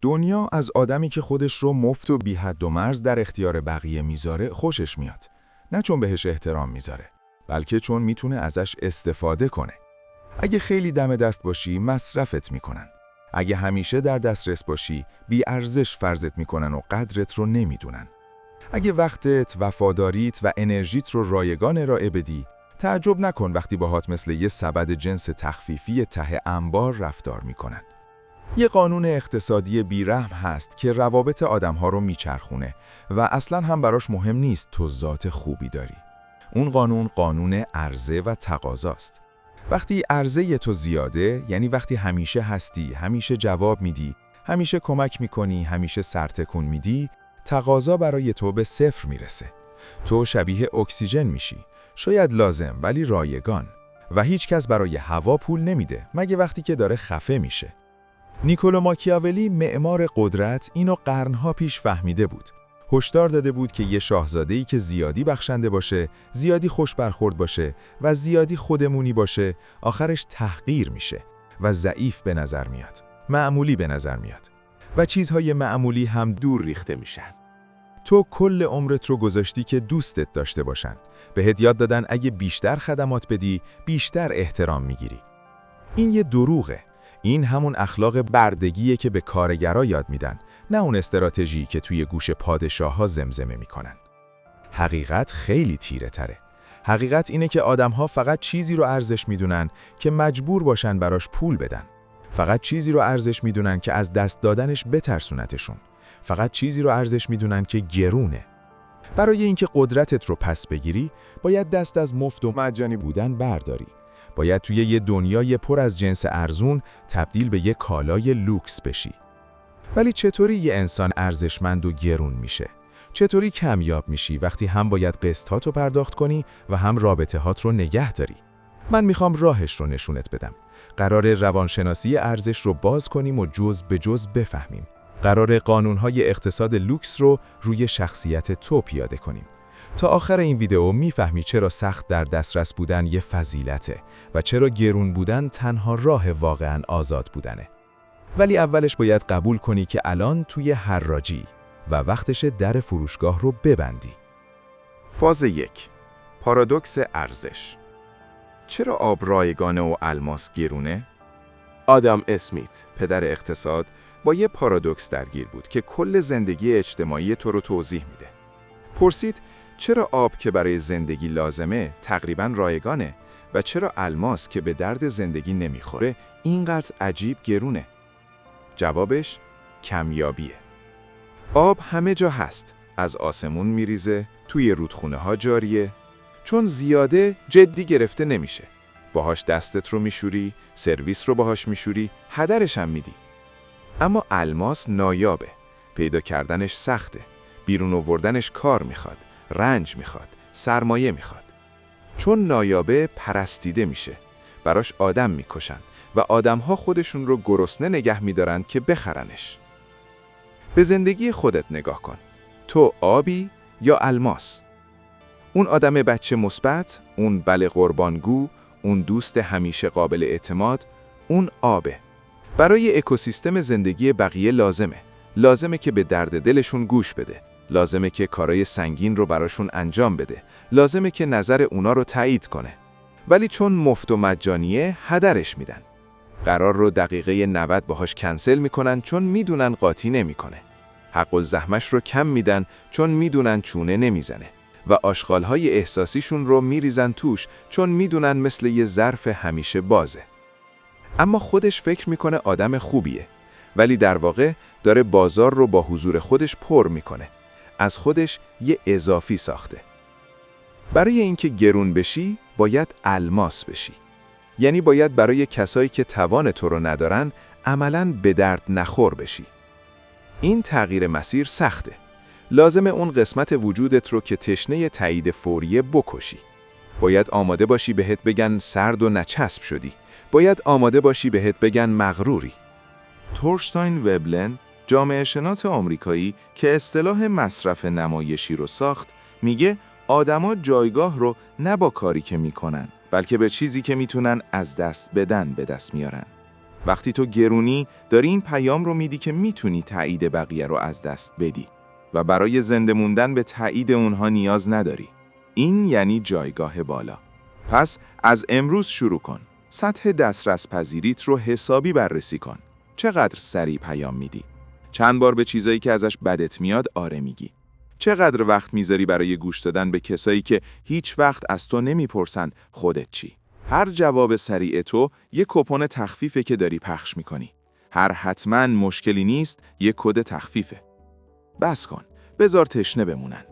دنیا از آدمی که خودش رو مفت و بی حد و مرز در اختیار بقیه میذاره خوشش میاد. نه چون بهش احترام میذاره، بلکه چون میتونه ازش استفاده کنه. اگه خیلی دم دست باشی مصرفت میکنن. اگه همیشه در دسترس باشی بی ارزش فرضت میکنن و قدرت رو نمیدونن. اگه وقتت، وفاداریت و انرژیت رو رایگان ارائه بدی، تعجب نکن وقتی باهات مثل یه سبد جنس تخفیفی ته انبار رفتار میکنن. یه قانون اقتصادی بیرحم هست که روابط آدم‌ها رو میچرخونه و اصلاً هم براش مهم نیست تو ذات خوبی داری. اون قانون عرضه و تقاضاست. وقتی عرضه تو زیاده، یعنی وقتی همیشه هستی، همیشه جواب میدی، همیشه کمک میکنی، همیشه سرتکون میدی، تقاضا برای تو به صفر میرسه. تو شبیه اکسیژن میشی، شاید لازم ولی رایگان، و هیچ کس برای هوا پول نمیده مگه وقتی که داره خفه میشه. نیکولو ماکیاولی معمار قدرت اینو قرنها پیش فهمیده بود. هشدار داده بود که یه شاهزاده‌ای که زیادی بخشنده باشه، زیادی خوش برخورد باشه و زیادی خودمونی باشه، آخرش تحقیر میشه و ضعیف به نظر میاد، معمولی به نظر میاد و چیزهای معمولی هم دور ریخته میشن. تو کل عمرت رو گذاشتی که دوستت داشته باشن. بهت یاد دادن اگه بیشتر خدمات بدی، بیشتر احترام میگیری. این یه دروغه. این همون اخلاق بردگیه که به کارگرا یاد میدن، نه اون استراتژی که توی گوش پادشاه‌ها زمزمه میکنن. حقیقت خیلی تیره تره. حقیقت اینه که آدم‌ها فقط چیزی رو ارزش میدونن که مجبور باشن براش پول بدن. فقط چیزی رو ارزش میدونن که از دست دادنش بترسونتشون. فقط چیزی رو ارزش میدونن که گرونه. برای اینکه قدرتت رو پس بگیری، باید دست از مفت و مجانی بودن برداری. باید توی یه دنیای پر از جنس ارزون تبدیل به یه کالای لوکس بشی. ولی چطوری یه انسان ارزشمند و گرون میشه؟ چطوری کمیاب میشی وقتی هم باید قسطاتو پرداخت کنی و هم رابطه‌هات رو نگه داری؟ من میخوام راهش رو نشونت بدم. قرار روانشناسی ارزش رو باز کنیم و جز به جز بفهمیم. قرار قانون‌های اقتصاد لوکس رو روی شخصیت تو پیاده کنیم. تا آخر این ویدیو میفهمی چرا سخت در دسترس بودن یه فضیلته و چرا گرون بودن تنها راه واقعاً آزاد بودنه. ولی اولش باید قبول کنی که الان توی حراجی و وقتش در فروشگاه رو ببندی. فاز 1. پارادوکس ارزش. چرا آب رایگانه و الماس گرونه؟ آدام اسمیت، پدر اقتصاد، با یه پارادوکس درگیر بود که کل زندگی اجتماعی تو رو توضیح میده. پرسید چرا آب که برای زندگی لازمه تقریباً رایگانه و چرا الماس که به درد زندگی نمیخوره اینقدر عجیب گرونه؟ جوابش کمیابیه. آب همه جا هست، از آسمون میریزه، توی رودخونه ها جاریه. چون زیاده جدی گرفته نمیشه. باهاش دستت رو میشوری، سرویس رو باهاش میشوری، هدرش هم میدی. اما الماس نایابه، پیدا کردنش سخته، بیرون آوردنش کار میخواد، رنج میخواد، سرمایه میخواد. چون نایابه پرستیده میشه، براش آدم میکشن و آدمها خودشون رو گرسنه نگه میدارن که بخرنش. به زندگی خودت نگاه کن. تو آبی یا الماس؟ اون آدم بچه مثبت، اون بله قربانگو، اون دوست همیشه قابل اعتماد، اون آبه. برای اکوسیستم زندگی بقیه لازمه که به درد دلشون گوش بده، لازمه که کارای سنگین رو براشون انجام بده، لازمه که نظر اونا رو تایید کنه. ولی چون مفت و مجانیه هدرش میدن. قرار رو دقیقه 90 باهاش کنسل میکنن چون میدونن قاطی نمیکنه. حق الزحمش رو کم میدن چون میدونن چونه نمیزنه و آشغالهای احساسیشون رو میریزن توش چون میدونن مثل یه ظرف همیشه بازه. اما خودش فکر میکنه آدم خوبیه، ولی در واقع داره بازار رو با حضور خودش پر میکنه. از خودش یه اضافی ساخته. برای اینکه گرون بشی باید الماس بشی. یعنی باید برای کسایی که توان تو رو ندارن عملاً به درد نخور بشی. این تغییر مسیر سخته. لازمه اون قسمت وجودت رو که تشنه تایید فوریه بکشی. باید آماده باشی بهت بگن سرد و نچسب شدی. باید آماده باشی بهت بگن مغروری. تورشتاین وبلن، جامعه شناس آمریکایی که اصطلاح مصرف نمایشی رو ساخت، میگه آدما جایگاه رو نه با کاری که میکنن، بلکه به چیزی که میتونن از دست بدن به دست میارن. وقتی تو گرونی، داری این پیام رو میدی که میتونی تایید بقیه رو از دست بدی و برای زنده موندن به تایید اونها نیاز نداری. این یعنی جایگاه بالا. پس از امروز شروع کن. سطح دسترس پذیریت رو حسابی بررسی کن. چقدر سریع پیام میدی؟ چند بار به چیزایی که ازش بدت میاد آره میگی؟ چقدر وقت میذاری برای گوش دادن به کسایی که هیچ وقت از تو نمیپرسن خودت چی؟ هر جواب سریع تو یک کوپن تخفیفه که داری پخش میکنی. هر حتما مشکلی نیست یک کد تخفیفه. بس کن. بذار تشنه بمونن.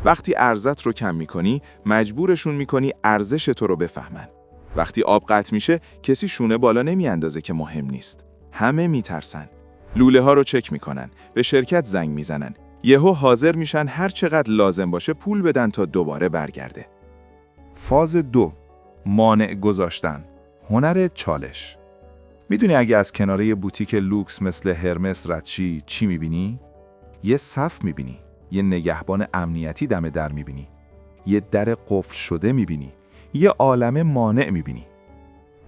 وقتی ارزت رو کم میکنی، مجبورشون میکنی ارزش تو رو بفهمن. وقتی آب قطع میشه، کسی شونه بالا نمیاندازه که مهم نیست. همه میترسن. لوله ها رو چک میکنن، به شرکت زنگ میزنن. یهو حاضر میشن هر چقدر لازم باشه پول بدن تا دوباره برگرده. فاز 2. مانع گذاشتن. هنر چالش. میدونی اگه از کناره یه بوتیک لوکس مثل هرمس رد شی چی میبینی؟ یه صف میبینی. یه نگهبان امنیتی دم در میبینی. یه در قفل شده میبینی. یه عالمه مانع میبینی.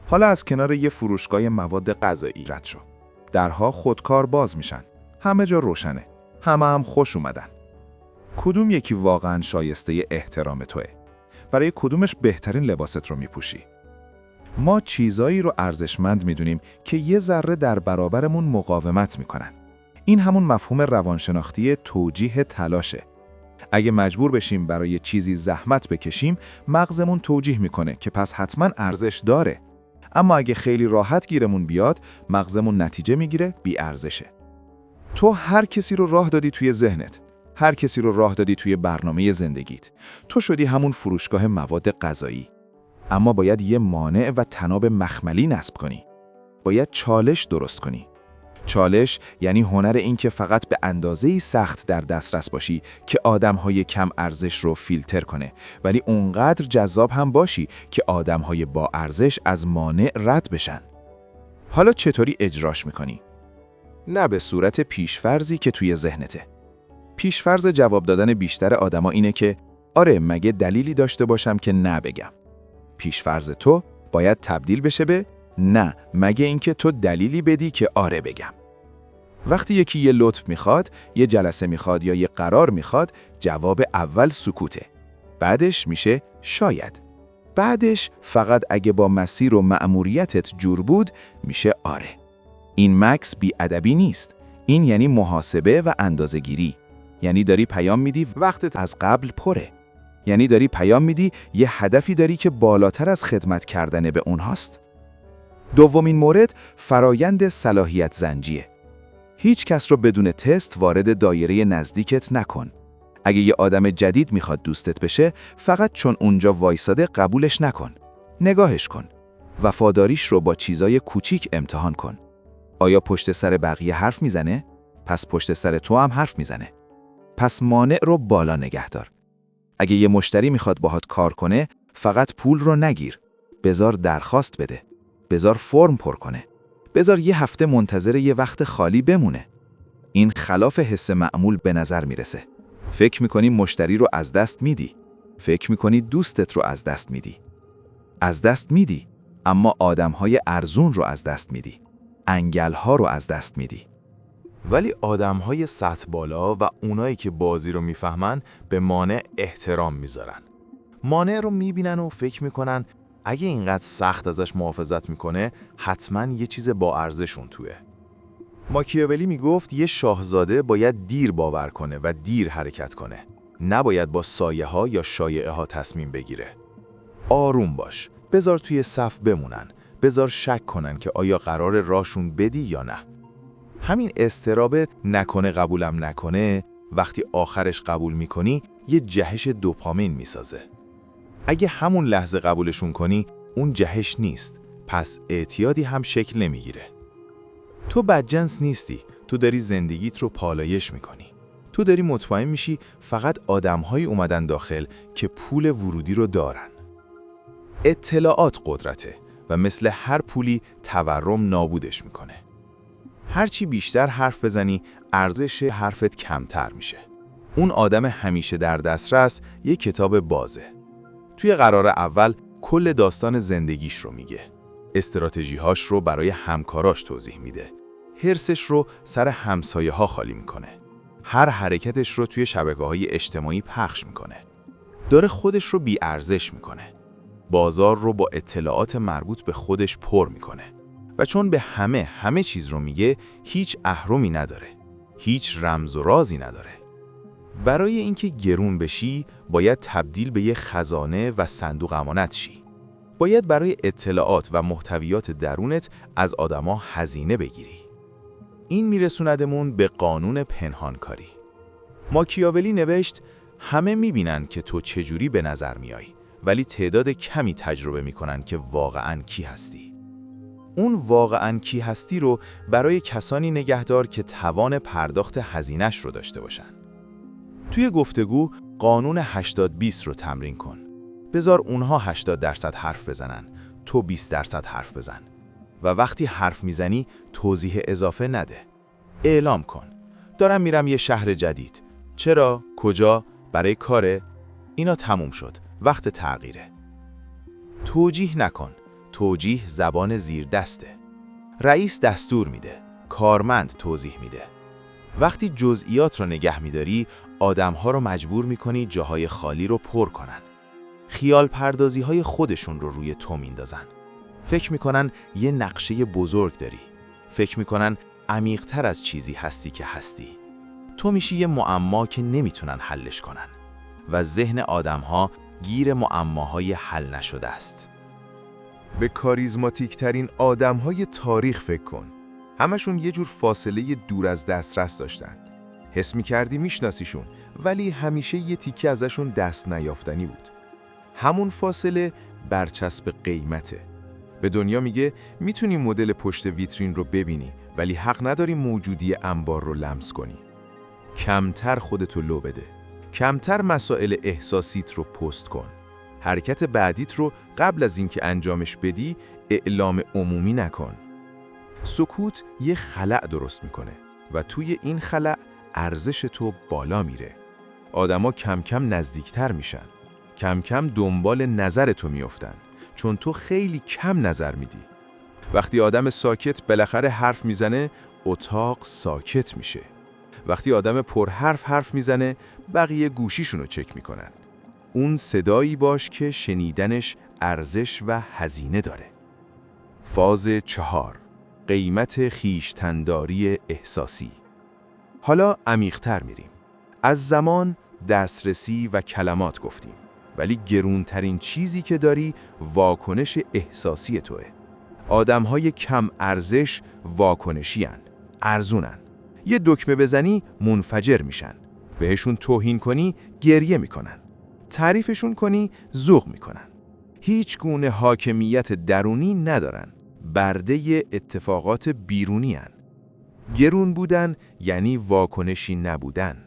حالا از کنار یه فروشگاه مواد غذایی رد شو. درها خودکار باز میشن. همه جا روشنه. همه هم خوش اومدن. کدوم یکی واقعا شایسته احترام توئه؟ برای کدومش بهترین لباست رو میپوشی؟ ما چیزایی رو ارزشمند میدونیم که یه ذره در برابرمون مقاومت میکنن. این همون مفهوم روانشناختی توجیه تلاشه. اگه مجبور بشیم برای چیزی زحمت بکشیم، مغزمون توجیه میکنه که پس حتما ارزش داره. اما اگه خیلی راحت گیرمون بیاد، مغزمون نتیجه میگیره بی ارزشه. تو هر کسی رو راه دادی توی ذهنت. هر کسی رو راه دادی توی برنامه زندگیت. تو شدی همون فروشگاه مواد غذایی. اما باید یه مانع و تناب مخملی نصب کنی. باید چالش درست کنی. چالش یعنی هنر این که فقط به اندازه‌ای سخت در دسترس باشی که آدم‌های کم ارزش رو فیلتر کنه، ولی اونقدر جذاب هم باشی که آدم‌های با ارزش از مانع رد بشن. حالا چطوری اجراش می‌کنی؟ نه به صورت پیشفرضی که توی ذهنته. پیشفرض جواب دادن بیشتر آدما اینه که آره مگه دلیلی داشته باشم که نه بگم. پیشفرض تو باید تبدیل بشه به نه مگه اینکه تو دلیلی بدی که آره بگم. وقتی یکی یه لطف میخواد، یه جلسه میخواد یا یه قرار میخواد، جواب اول سکوته. بعدش میشه شاید. بعدش فقط اگه با مسیر و مأموریتت جور بود میشه آره. این مکس بی ادبی نیست. این یعنی محاسبه و اندازه‌گیری. یعنی داری پیام میدی وقتت از قبل پره. یعنی داری پیام میدی یه هدفی داری که بالاتر از خدمت کردن به اونهاست. دومین مورد فرایند صلاحیت زنجیه. هیچ کس رو بدون تست وارد دایره نزدیکت نکن. اگه یه آدم جدید میخواد دوستت بشه، فقط چون اونجا وایساده قبولش نکن. نگاهش کن. وفاداریش رو با چیزای کوچیک امتحان کن. آیا پشت سر بقیه حرف میزنه؟ پس پشت سر تو هم حرف میزنه. پس مانع رو بالا نگه دار. اگه یه مشتری میخواد باهات کار کنه، فقط پول رو نگیر. بذار درخواست بده. بذار فرم پر کنه. بذار یه هفته منتظر یه وقت خالی بمونه. این خلاف حس معمول به نظر میرسه. فکر میکنی مشتری رو از دست میدی. فکر میکنی دوستت رو از دست میدی. از دست میدی، اما آدمهای ارزون رو از دست میدی. انگل‌ها رو از دست میدی. ولی آدم‌های سطح بالا و اونایی که بازی رو میفهمن به مانع احترام میذارن. مانع رو میبینن و فکر میکنن اگه اینقدر سخت ازش محافظت میکنه، حتما یه چیز با ارزشون توه. ماکیاولی میگفت یه شاهزاده باید دیر باور کنه و دیر حرکت کنه. نباید با سایه ها یا شایعه ها تصمیم بگیره. آروم باش. بذار توی صف بمونن. بذار شک کنن که آیا قرار راشون بدی یا نه. همین اضطراب نکنه قبولم نکنه، وقتی آخرش قبول میکنی یه جهش دوپامین میسازه. اگه همون لحظه قبولشون کنی، اون جهش نیست، پس اعتیادی هم شکل نمیگیره. تو بدجنس نیستی، تو داری زندگیت رو پالایش میکنی. تو داری مطمئن میشی فقط آدم‌هایی اومدن داخل که پول ورودی رو دارن. اطلاعات قدرته و مثل هر پولی تورم نابودش میکنه. هرچی بیشتر حرف بزنی، ارزش حرفت کمتر میشه. اون آدم همیشه در دسترس یه کتاب بازه. توی قرار اول کل داستان زندگیش رو میگه. استراتژی‌هاش رو برای همکاراش توضیح میده. حرصش رو سر همسایه‌ها خالی میکنه. هر حرکتش رو توی شبکه‌های اجتماعی پخش میکنه. داره خودش رو بی‌ارزش میکنه. بازار رو با اطلاعات مربوط به خودش پر میکنه. و چون به همه چیز رو میگه، هیچ اهرمی نداره. هیچ رمز و رازی نداره. برای اینکه گرون بشی، باید تبدیل به یه خزانه و صندوق امانت شی. باید برای اطلاعات و محتویات درونت از آدما هزینه بگیری. این میرسوندمون به قانون پنهانکاری. ماکیاولی نوشت همه میبینن که تو چجوری به نظر میای، ولی تعداد کمی تجربه میکنن که واقعاً کی هستی. اون واقعاً کی هستی رو برای کسانی نگهدار که توان پرداخت هزینه‌اش رو داشته باشن. توی گفتگو قانون 80-20 رو تمرین کن. بذار اونها 80% حرف بزنن، تو 20% حرف بزن. و وقتی حرف میزنی توضیح اضافه نده. اعلام کن. دارم میرم یه شهر جدید. چرا؟ کجا؟ برای کاره؟ اینا تموم شد. وقت تغییره. توجیه نکن. توجیه زبان زیر دسته. رئیس دستور میده. کارمند توضیح میده. وقتی جزئیات رو نگه میداری، آدم‌ها رو مجبور میکنی جاهای خالی رو پر کنن. خیال پردازی‌های خودشون رو روی تو میندازن. فکر میکنن یه نقشه بزرگ داری. فکر میکنن عمیق‌تر از چیزی هستی که هستی. تو میشی یه معما که نمیتونن حلش کنن. و ذهن آدم‌ها گیر معماهای حل نشده است. به کاریزماتیک ترین آدم‌های تاریخ فکر کن. همشون یه جور فاصله دور از دسترس داشتن. حس می‌کردی میشناسیشون، ولی همیشه یه تیکه ازشون دست نیافتنی بود. همون فاصله برچسب قیمته. به دنیا میگه میتونی مدل پشت ویترین رو ببینی، ولی حق نداری موجودی انبار رو لمس کنی. کمتر خودتو لو بده. کمتر مسائل احساسیت رو پست کن. حرکت بعدیت رو قبل از اینکه انجامش بدی اعلام عمومی نکن. سکوت یه خلأ درست میکنه و توی این خلأ ارزش تو بالا میره. آدما کم کم نزدیکتر میشن. کم کم دنبال نظر تو میافتن، چون تو خیلی کم نظر میدی. وقتی آدم ساکت بالاخره حرف میزنه، اتاق ساکت میشه. وقتی آدم حرف میزنه، بقیه گوشیشونو چک میکنن. اون صدایی باش که شنیدنش ارزش و هزینه داره. فاز 4. قیمت خویشتن‌داری احساسی. حالا عمیق‌تر میریم. از زمان، دسترسی و کلمات گفتیم. ولی گرونترین چیزی که داری واکنش احساسی توئه. آدم‌های کم ارزش واکنشی هن. ارزونن. یه دکمه بزنی منفجر میشن. بهشون توهین کنی گریه میکنن. تعریفشون کنی ذوق میکنن. هیچ گونه حاکمیت درونی ندارن. برده اتفاقات بیرونی هن. گرون بودن یعنی واکنشی نبودن.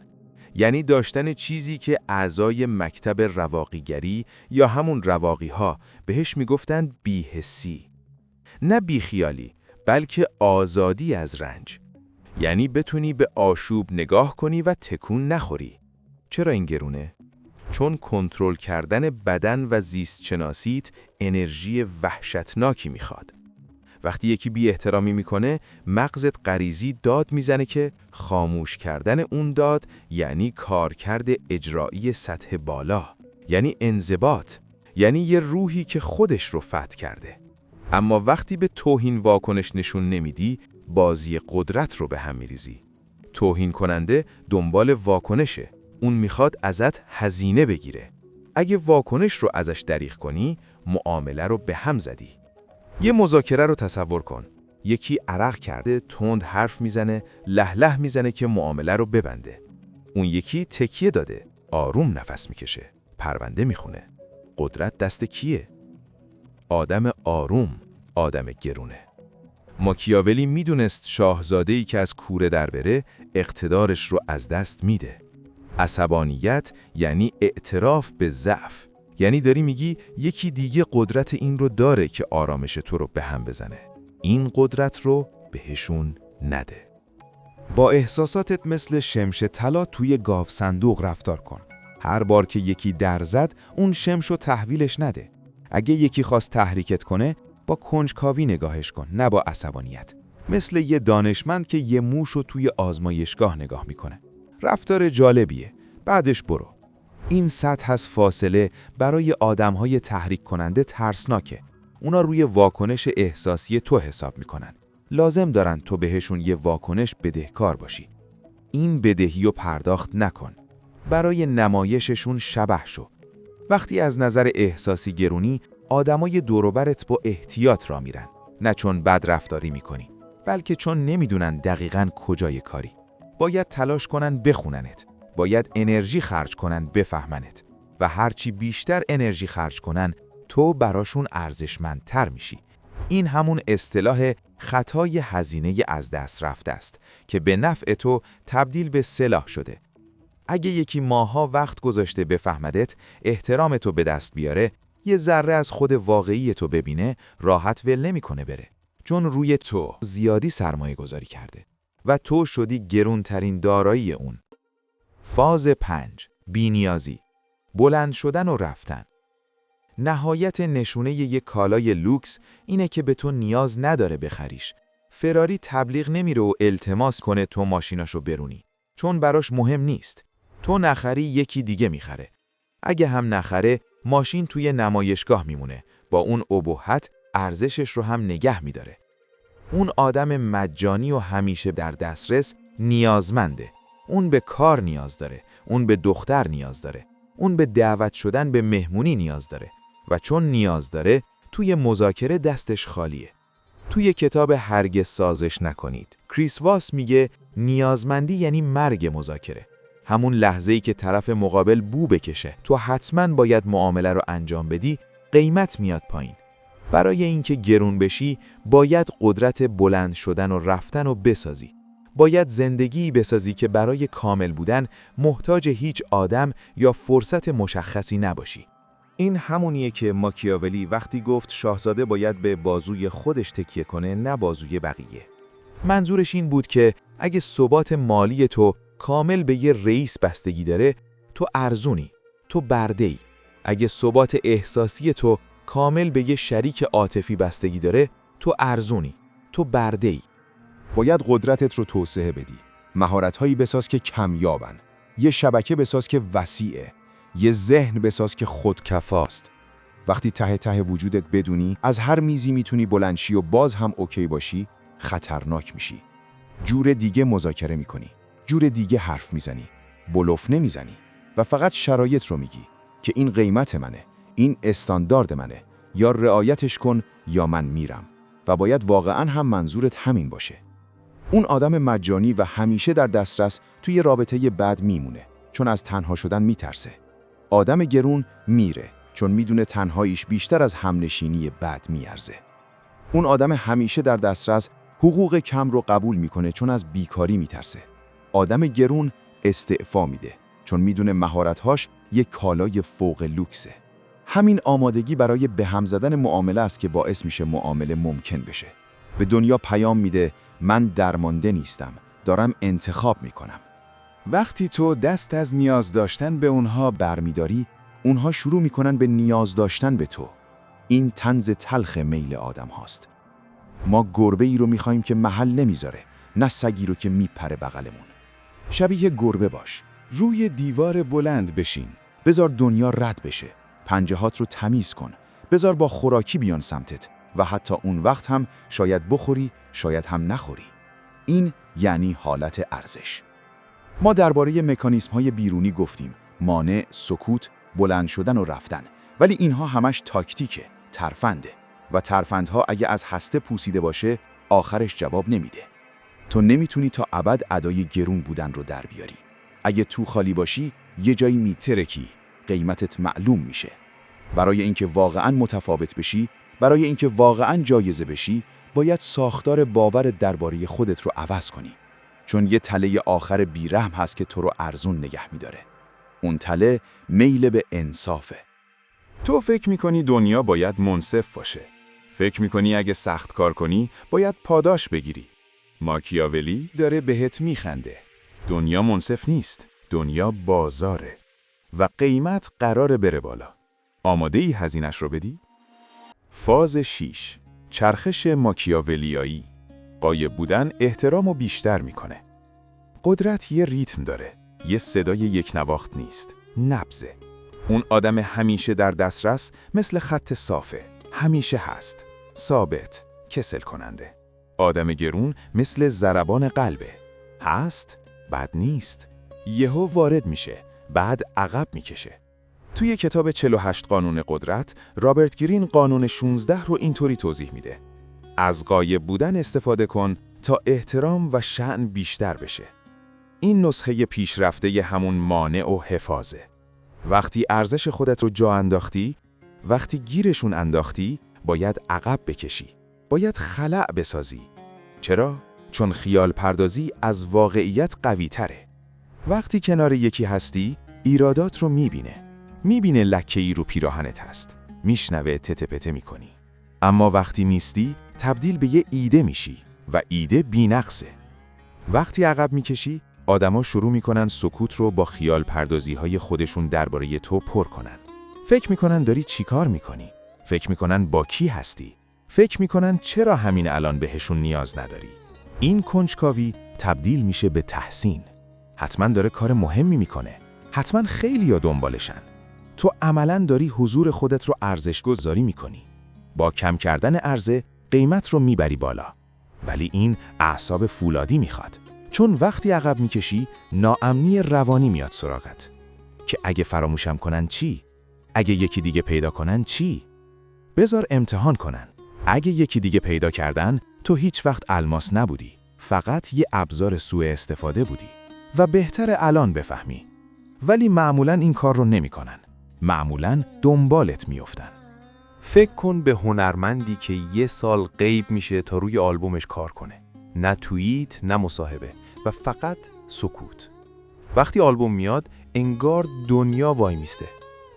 یعنی داشتن چیزی که اعضای مکتب رواقیگری یا همون رواقی‌ها بهش میگفتن بی‌حسی. نه بیخیالی، بلکه آزادی از رنج. یعنی بتونی به آشوب نگاه کنی و تکون نخوری. چرا این گرونه؟ چون کنترل کردن بدن و زیست شناسیت انرژی وحشتناکی میخواد. وقتی یکی بی احترامی میکنه، مغزت غریزی داد میزنه که خاموش کردن اون داد یعنی کارکرد اجرایی سطح بالا، یعنی انضباط، یعنی یه روحی که خودش رو فتح کرده. اما وقتی به توهین واکنش نشون نمیدی، بازی قدرت رو به هم میریزی. توهین کننده دنبال واکنشه. اون میخواد ازت هزینه بگیره. اگه واکنش رو ازش دریغ کنی، معامله رو به هم زدی. یه مذاکره رو تصور کن. یکی عرق کرده، تند حرف میزنه، لهله میزنه که معامله رو ببنده. اون یکی تکیه داده، آروم نفس میکشه، پرونده میخونه. قدرت دست کیه؟ آدم آروم، آدم گرونه. ماکیاولی میدونست شاهزاده‌ای که از کوره در بره، اقتدارش رو از دست میده. عصبانیت یعنی اعتراف به ضعف. یعنی داری میگی یکی دیگه قدرت این رو داره که آرامش تو رو به هم بزنه. این قدرت رو بهشون نده. با احساساتت مثل شمش طلا توی گاو صندوق رفتار کن. هر بار که یکی در زد، اون شمشو تحویلش نده. اگه یکی خواست تحریکت کنه، با کنجکاوی نگاهش کن، نه با عصبانیت. مثل یه دانشمند که یه موش رو توی آزمایشگاه نگاه میکنه. رفتار جالبیه. بعدش برو. این سطح از فاصله برای آدم‌های تحریک کننده ترسناکه. اونا روی واکنش احساسی تو حساب میکنن. لازم دارن تو بهشون یه واکنش بدهکار باشی. این بدهی رو پرداخت نکن. برای نمایششون شبح شو. وقتی از نظر احساسی گرونی، آدمای دور و برت با احتیاط را میرن. نه چون بد رفتاری میکنی، بلکه چون نمیدونن دقیقاً کجای کاری. باید تلاش کنن بخوننت. باید انرژی خرج کنن بفهمنت. و هرچی بیشتر انرژی خرج کنن، تو براشون ارزشمندتر میشی. این همون اصطلاح خطای هزینه از دست رفته است که به نفع تو تبدیل به سلاح شده. اگه یکی ماها وقت گذاشته بفهمدت، احترام تو به دست بیاره، یه ذره از خود واقعی تو ببینه، راحت ول نمی‌کنه بره. چون روی تو زیادی سرمایه گذاری کرده و تو شدی گرونترین دارایی اون. فاز 5. بی‌نیازی. بلند شدن و رفتن. نهایت نشونه یک کالای لوکس اینه که به تو نیاز نداره بخریش. فراری تبلیغ نمیره و التماس کنه تو ماشیناشو برونی. چون براش مهم نیست. تو نخری یکی دیگه میخره. اگه هم نخره، ماشین توی نمایشگاه میمونه. با اون ابهت ارزشش رو هم نگه میداره. اون آدم مجانی و همیشه در دسترس نیازمنده. اون به کار نیاز داره. اون به دختر نیاز داره. اون به دعوت شدن به مهمونی نیاز داره. و چون نیاز داره، توی مذاکره دستش خالیه. توی کتاب هرگز سازش نکنید، کریس واس میگه نیازمندی یعنی مرگ مذاکره. همون لحظه‌ای که طرف مقابل بو بکشه، تو حتماً باید معامله رو انجام بدی، قیمت میاد پایین. برای اینکه گرون بشی، باید قدرت بلند شدن و رفتن رو بسازی. باید زندگی بسازی که برای کامل بودن محتاج هیچ آدم یا فرصت مشخصی نباشی. این همونیه که ماکیاولی وقتی گفت شاهزاده باید به بازوی خودش تکیه کنه، نه بازوی بقیه. منظورش این بود که اگه ثبات مالی تو کامل به یه رئیس بستگی داره، تو ارزونی، تو برده‌ای. اگه ثبات احساسی تو کامل به یه شریک عاطفی بستگی داره، تو ارزونی، تو برده‌ای. باید قدرتت رو توسعه بدی. مهارت‌هایی بساز که کمیابن. یه شبکه بساز که وسیعه. یه ذهن بساز که خودکفاست. وقتی ته ته وجودت بدونی از هر میزی میتونی بلند شی و باز هم اوکی باشی، خطرناک میشی. جور دیگه مذاکره میکنی. جور دیگه حرف میزنی. بلوف نمیزنی. و فقط شرایط رو میگی که این قیمت منه. این استاندارد منه. یا رعایتش کن یا من میرم. و باید واقعاً هم منظورت همین باشه. اون آدم مجانی و همیشه در دسترس توی رابطه بد میمونه، چون از تنها شدن میترسه. آدم گرون میره، چون میدونه تنهاییش بیشتر از همنشینی بد میارزه. اون آدم همیشه در دسترس حقوق کم رو قبول میکنه، چون از بیکاری میترسه. آدم گرون استعفا میده، چون میدونه مهارت‌هاش یک کالای فوق لوکسه. همین آمادگی برای به هم زدن معامله است که باعث میشه معامله ممکن بشه. به دنیا پیام میده من درمانده نیستم، دارم انتخاب میکنم. وقتی تو دست از نیاز داشتن به اونها برمیداری، اونها شروع میکنن به نیاز داشتن به تو. این طنز تلخ میل آدم هاست. ما گربه ای رو میخوایم که محل نمیذاره، نه سگی رو که میپره بغلمون. شبیه گربه باش. روی دیوار بلند بشین. بذار دنیا رد بشه. پنجهات رو تمیز کن. بذار با خوراکی بیان سمتت و حتی اون وقت هم شاید بخوری، شاید هم نخوری. این یعنی حالت ارزش. ما درباره مکانیزم‌های بیرونی گفتیم: مانع، سکوت، بلند شدن و رفتن. ولی اینها همش تاکتیکه، ترفنده. و ترفندها اگه از هسته پوسیده باشه، آخرش جواب نمیده. تو نمیتونی تا ابد ادای گرون بودن رو در بیاری. اگه تو خالی باشی، یه جایی میترکی، قیمتت معلوم میشه. برای اینکه واقعاً متفاوت بشی، برای اینکه واقعاً جایزه بشی، باید ساختار باور درباره خودت رو عوض کنی. چون یه تله آخر بیرحم هست که تو رو ارزون نگه میداره. اون تله میل به انصافه. تو فکر میکنی دنیا باید منصف باشه. فکر میکنی اگه سخت کار کنی باید پاداش بگیری. ماکیاولی داره بهت میخنده. دنیا منصف نیست. دنیا بازاره. و قیمت قراره بره بالا. آماده ای هزینش رو بدی؟ فاز 6. چرخش ماکیاولیایی. غایب بودن احترام رو بیشتر میکنه. قدرت یه ریتم داره. یه صدای یک نواخت نیست. نبضه. اون آدم همیشه در دسترس مثل خط صافه. همیشه هست. ثابت. کسل کننده. آدم گرون مثل ضربان قلبه. هست. بد نیست. یهو وارد میشه. بعد عقب میکشه. توی کتاب 48 قانون قدرت، رابرت گرین قانون 16 رو اینطوری توضیح میده. از غایب بودن استفاده کن تا احترام و شأن بیشتر بشه. این نسخه پیشرفته همون مانع و حفاظه. وقتی ارزش خودت رو جا انداختی، وقتی گیرشون انداختی، باید عقب بکشی. باید خلأ بسازی. چرا؟ چون خیال پردازی از واقعیت قوی تره. وقتی کنار یکی هستی، ایرادات رو میبینه لکه‌ای رو پیراهنت هست. میشنوه تته پته میکنی. اما وقتی نیستی، تبدیل به یه ایده میشی و ایده بی‌نقصه. وقتی عقب میکشی، آدما شروع میکنن سکوت رو با خیال پردازی‌های خودشون درباره تو پر کنن. فکر میکنن داری چی کار میکنی؟ فکر میکنن با کی هستی؟ فکر میکنن چرا همین الان بهشون نیاز نداری؟ این کنجکاوی تبدیل میشه به تحسین. حتما داره کار مهمی میکنه. حتما خیلیا دنبالشن. تو عملاً داری حضور خودت رو ارزش گذاری میکنی. با کم کردن عرضه قیمت رو میبری بالا. ولی این اعصاب فولادی میخواد. چون وقتی عقب میکشی، ناامنی روانی میاد سراغت. که اگه فراموشم کنن چی؟ اگه یکی دیگه پیدا کنن چی؟ بذار امتحان کنن. اگه یکی دیگه پیدا کردن، تو هیچ وقت الماس نبودی. فقط یه ابزار سوء استفاده بودی. و بهتره الان بفهمی. ولی معمولاً این کار رو نمی‌کنن. معمولاً دنبالت میافتن. فکر کن به هنرمندی که 1 سال غیب میشه تا روی آلبومش کار کنه. نه توییت، نه مصاحبه و فقط سکوت. وقتی آلبوم میاد، انگار دنیا وای میسته.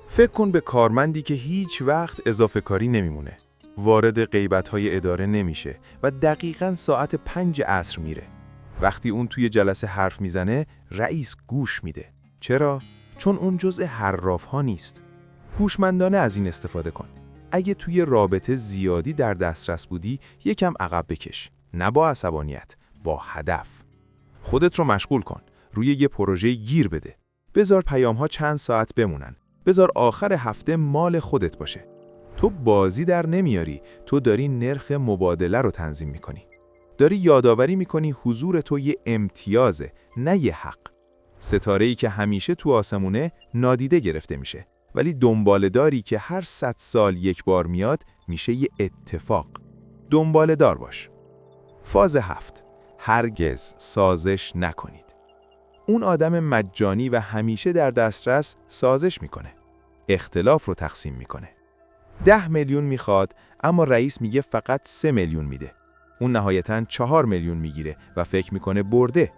فکر کن به کارمندی که هیچ وقت اضافه کاری نمیمونه. وارد غیبت‌های اداره نمیشه و دقیقاً ساعت 5 عصر میره. وقتی اون توی جلسه حرف میزنه، رئیس گوش میده. چرا؟ چون اون جزء حراف‌ها نیست. هوشمندانه از این استفاده کن. اگه توی رابطه زیادی در دسترس بودی، یکم عقب بکش. نه با عصبانیت، با هدف. خودت رو مشغول کن. روی یه پروژه گیر بده. بذار پیام‌ها چند ساعت بمونن. بذار آخر هفته مال خودت باشه. تو بازی در نمیاری، تو داری نرخ مبادله رو تنظیم میکنی. داری یادآوری میکنی حضور تو یه امتیازه، نه یه حق. ستاره‌ای که همیشه تو آسمونه نادیده گرفته میشه، ولی دنباله‌داری که هر 100 سال یک بار میاد میشه یه اتفاق. دنباله‌دار باش. فاز 7. هرگز سازش نکنید. اون آدم مجانی و همیشه در دسترس سازش میکنه. اختلاف رو تقسیم میکنه. 10 میلیون میخواد، اما رئیس میگه فقط 3 میلیون میده. اون نهایتاً 4 میلیون میگیره و فکر میکنه برده.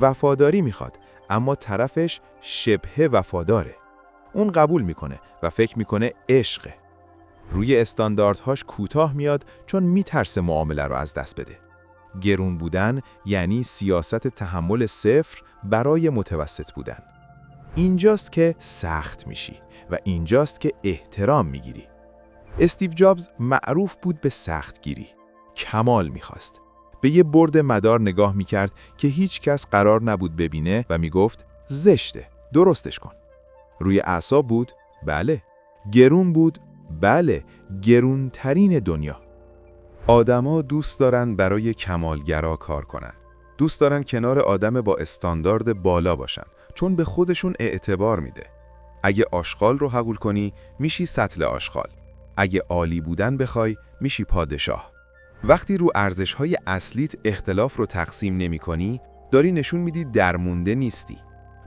وفاداری میخواد، اما طرفش شبه وفاداره. اون قبول میکنه و فکر میکنه عشقه. روی استانداردهاش کوتاه میاد چون میترسه معامله رو از دست بده. گرون بودن یعنی سیاست تحمل 0 برای متوسط بودن. اینجاست که سخت میشی و اینجاست که احترام میگیری. استیو جابز معروف بود به سختگیری. کمال میخواست. به یه برد مدار نگاه میکرد که هیچ کس قرار نبود ببینه و میگفت زشته، درستش کن. روی اعصاب بود؟ بله. گرون بود؟ بله. گرونترین دنیا. آدما دوست دارن برای کمالگرا کار کنن. دوست دارن کنار آدم با استاندارد بالا باشن، چون به خودشون اعتبار میده. اگه آشغال رو قبول کنی، میشی سطل آشغال. اگه عالی بودن بخوای، میشی پادشاه. وقتی رو ارزش‌های اصلیت اختلاف رو تقسیم نمی‌کنی، داری نشون میدی درمونده نیستی.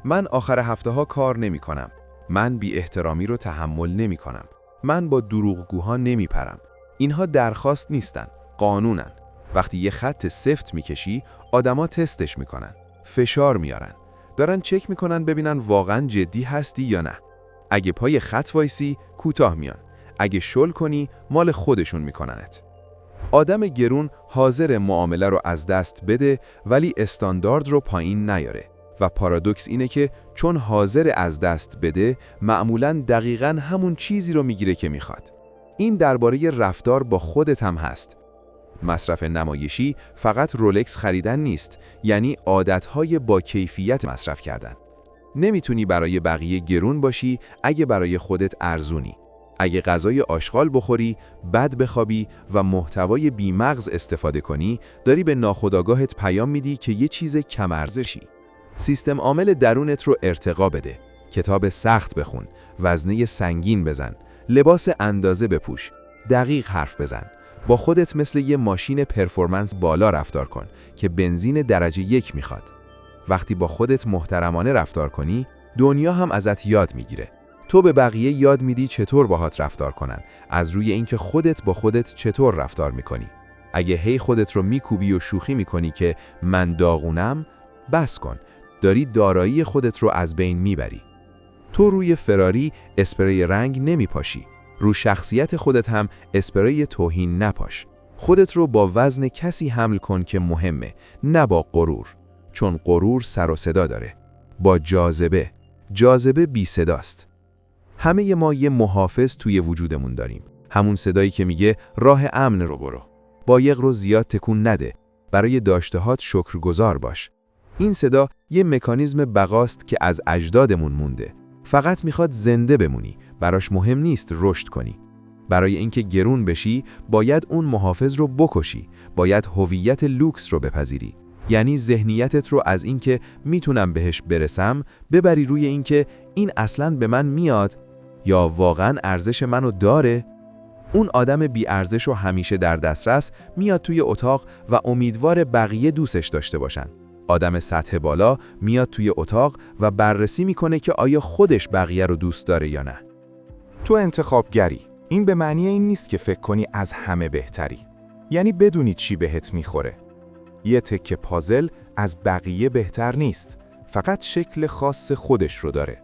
من آخر هفته‌ها کار نمی‌کنم. من بی احترامی رو تحمل نمی‌کنم. من با دروغگوها نمیپرم. اینها درخواست نیستن، قانونن. وقتی یه خط سفت میکشی، آدما تستش میکنن. فشار میارن. دارن چک میکنن ببینن واقعا جدی هستی یا نه. اگه پای خط وایسی، کوتاه میان. اگه شل کنی، مال خودشون میکننت. آدم گرون حاضر معامله رو از دست بده ولی استاندارد رو پایین نیاره. و پارادوکس اینه که چون حاضر از دست بده، معمولاً دقیقاً همون چیزی رو میگیره که میخواد. این درباره رفتار با خودت هم هست. مصرف نمایشی فقط رولکس خریدن نیست، یعنی عادتهای با کیفیت مصرف کردن. نمیتونی برای بقیه گرون باشی اگه برای خودت ارزونی. اگه غذای آشغال بخوری، بد بخوابی و محتوای بیمغز استفاده کنی، داری به ناخودآگاهت پیام میدی که یه چیز کم ارزشی. سیستم عامل درونت رو ارتقا بده. کتاب سخت بخون، وزنه سنگین بزن، لباس اندازه بپوش، دقیق حرف بزن. با خودت مثل یه ماشین پرفورمنس بالا رفتار کن که بنزین درجه 1 میخواد. وقتی با خودت محترمانه رفتار کنی، دنیا هم ازت یاد میگیره. تو به بقیه یاد میدی چطور باهات رفتار کنن، از روی اینکه خودت با خودت چطور رفتار میکنی. اگه هی خودت رو میکوبی و شوخی میکنی که من داغونم، بس کن. داری دارایی خودت رو از بین میبری. تو روی فراری اسپری رنگ نمیپاشی. رو شخصیت خودت هم اسپری توهین نپاش. خودت رو با وزن کسی حمل کن که مهمه، نه با غرور. چون غرور سر و صدا داره. با جاذبه بی صداست. همه ما یه محافظ توی وجودمون داریم. همون صدایی که میگه راه امن رو برو. بایق رو زیاد تکون نده. برای داشتهات شکرگزار باش. این صدا یه مکانیزم بقاست که از اجدادمون مونده. فقط میخواد زنده بمونی. براش مهم نیست رشد کنی. برای اینکه گرون بشی، باید اون محافظ رو بکشی. باید هویت لوکس رو بپذیری. یعنی ذهنیتت رو از اینکه میتونم بهش برسم، ببری روی اینکه این اصلاً به من میاد یا واقعاً ارزش منو داره. اون آدم بی ارزش و همیشه در دسترس میاد توی اتاق و امیدوار بقیه دوستش داشته باشن. آدم سطح بالا میاد توی اتاق و بررسی میکنه که آیا خودش بقیه رو دوست داره یا نه. تو انتخابگری. این به معنی این نیست که فکر کنی از همه بهتری. یعنی بدونی چی بهت میخوره. یه تکه پازل از بقیه بهتر نیست. فقط شکل خاص خودش رو داره.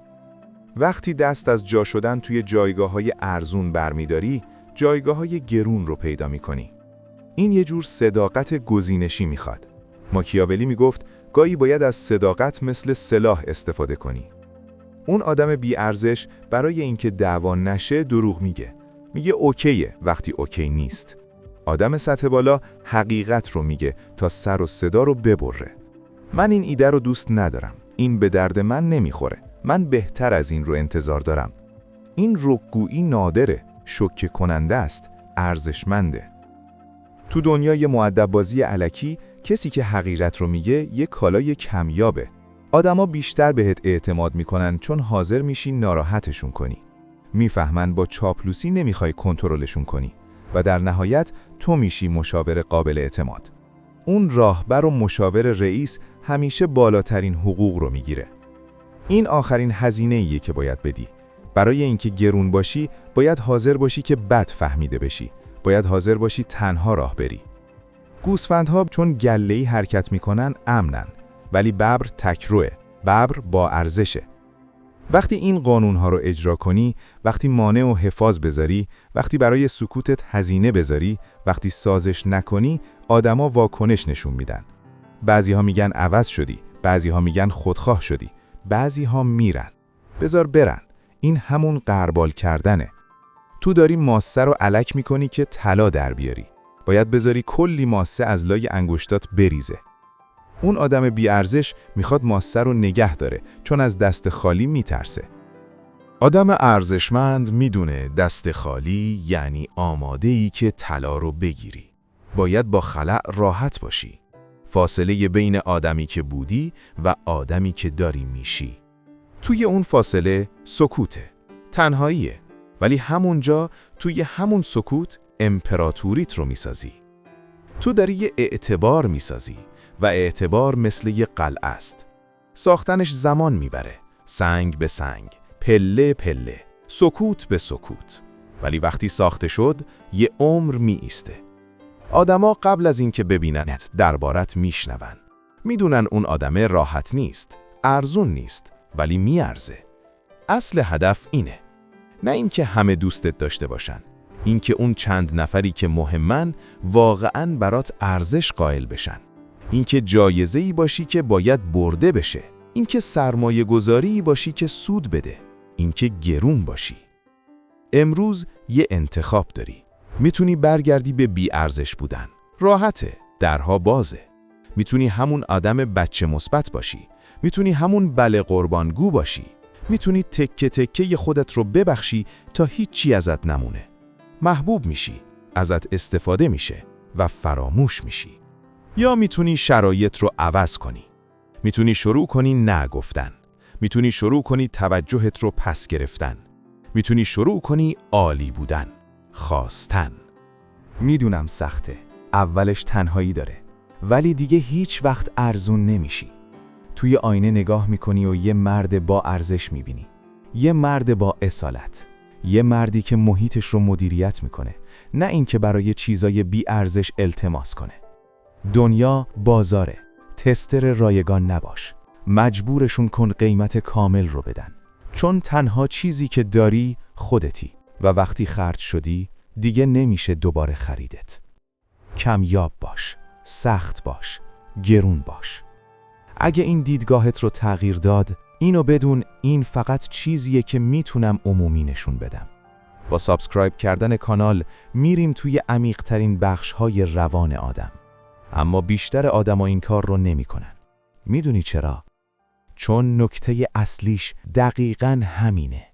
وقتی دست از جا شدن توی جایگاه‌های ارزون برمیداری، جایگاه‌های گرون رو پیدا می‌کنی. این یه جور صداقت گزینشی می‌خواد. ماکیاولی میگفت گاهی باید از صداقت مثل سلاح استفاده کنی. اون آدم بی‌ارزش برای اینکه دعوا نشه دروغ میگه. میگه اوکیه وقتی اوکی نیست. آدم سطح بالا حقیقت رو میگه تا سر و صدا رو ببره. من این ایده رو دوست ندارم. این به درد من نمیخوره. من بهتر از این رو انتظار دارم. این رکگویی نادره، شوکه کننده است، ارزشمنده. تو دنیای مؤدب‌بازی الکی، کسی که حقیقت رو میگه یه کالای کمیابه. آدما بیشتر بهت اعتماد میکنن چون حاضر میشی ناراحتشون کنی. میفهمن با چاپلوسی نمیخوای کنترلشون کنی و در نهایت تو میشی مشاور قابل اعتماد. اون راهبر و مشاور رئیس همیشه بالاترین حقوق رو میگیره. این آخرین هزینه‌ایه که باید بدی. برای اینکه گرون باشی، باید حاضر باشی که بد فهمیده بشی. باید حاضر باشی تنها راه بری. گوسفندها چون گله‌ای حرکت میکنن امنن، ولی ببر تکروه. ببر با ارزشه. وقتی این قانونها رو اجرا کنی، وقتی مانع و حفاظ بذاری، وقتی برای سکوتت هزینه بذاری، وقتی سازش نکنی، آدما واکنش نشون میدن. بعضی‌ها میگن عوض شدی، بعضی‌ها میگن خودخواه شدی، بعضی‌ها میرن. بذار برن. این همون غربال کردنه. تو داری ماسه رو الک میکنی که طلا در بیاری. باید بذاری کلی ماسه از لای انگشتات بریزه. اون آدم بی‌ارزش میخواد ماسه رو نگه داره چون از دست خالی میترسه. آدم ارزشمند میدونه دست خالی یعنی آماده‌ای که طلا رو بگیری. باید با خلأ راحت باشی. فاصله بین آدمی که بودی و آدمی که داری میشی. توی اون فاصله سکوته، تنهاییه، ولی همونجا توی همون سکوت امپراتوریت رو میسازی. تو داری یه اعتبار میسازی و اعتبار مثل یه قلعه است. ساختنش زمان میبره، سنگ به سنگ، پله پله، سکوت به سکوت. ولی وقتی ساخته شد، یه عمر می ایسته. آدما قبل از اینکه ببیننت دربارت میشنون. میدونن اون آدمه راحت نیست، ارزون نیست، ولی میارزه. اصل هدف اینه. نه اینکه همه دوستت داشته باشن. اینکه اون چند نفری که مهمن واقعاً برات ارزش قائل بشن. اینکه جایزه‌ای باشی که باید برده بشه. اینکه سرمایه گذاری باشی که سود بده. اینکه گرون باشی. امروز یه انتخاب داری. میتونی برگردی به بی‌ارزش بودن. راحته، درها بازه. میتونی همون آدم بچه مثبت باشی. میتونی همون بله قربانگو باشی. میتونی تکه تکه خودت رو ببخشی تا هیچی ازت نمونه. محبوب میشی، ازت استفاده میشه و فراموش میشی. یا میتونی شرایط رو عوض کنی. میتونی شروع کنی نه گفتن. میتونی شروع کنی توجهت رو پس گرفتن. میتونی شروع کنی عالی بودن. خواستن. میدونم سخته. اولش تنهایی داره. ولی دیگه هیچ وقت ارزون نمیشی. توی آینه نگاه میکنی و یه مرد با ارزش میبینی. یه مرد با اصالت. یه مردی که محیطش رو مدیریت میکنه. نه اینکه برای چیزای بی ارزش التماس کنه. دنیا بازاره. تستر رایگان نباش. مجبورشون کن قیمت کامل رو بدن. چون تنها چیزی که داری خودتی و وقتی خرج شدی دیگه نمیشه دوباره خریدت. کمیاب باش، سخت باش، گرون باش. اگه این دیدگاهت رو تغییر داد، اینو بدون این فقط چیزیه که میتونم عمومی نشون بدم. با سابسکرایب کردن کانال میریم توی عمیق‌ترین بخش‌های روان آدم. اما بیشتر آدم‌ها این کار رو نمی‌کنن. میدونی چرا؟ چون نکته اصلیش دقیقاً همینه.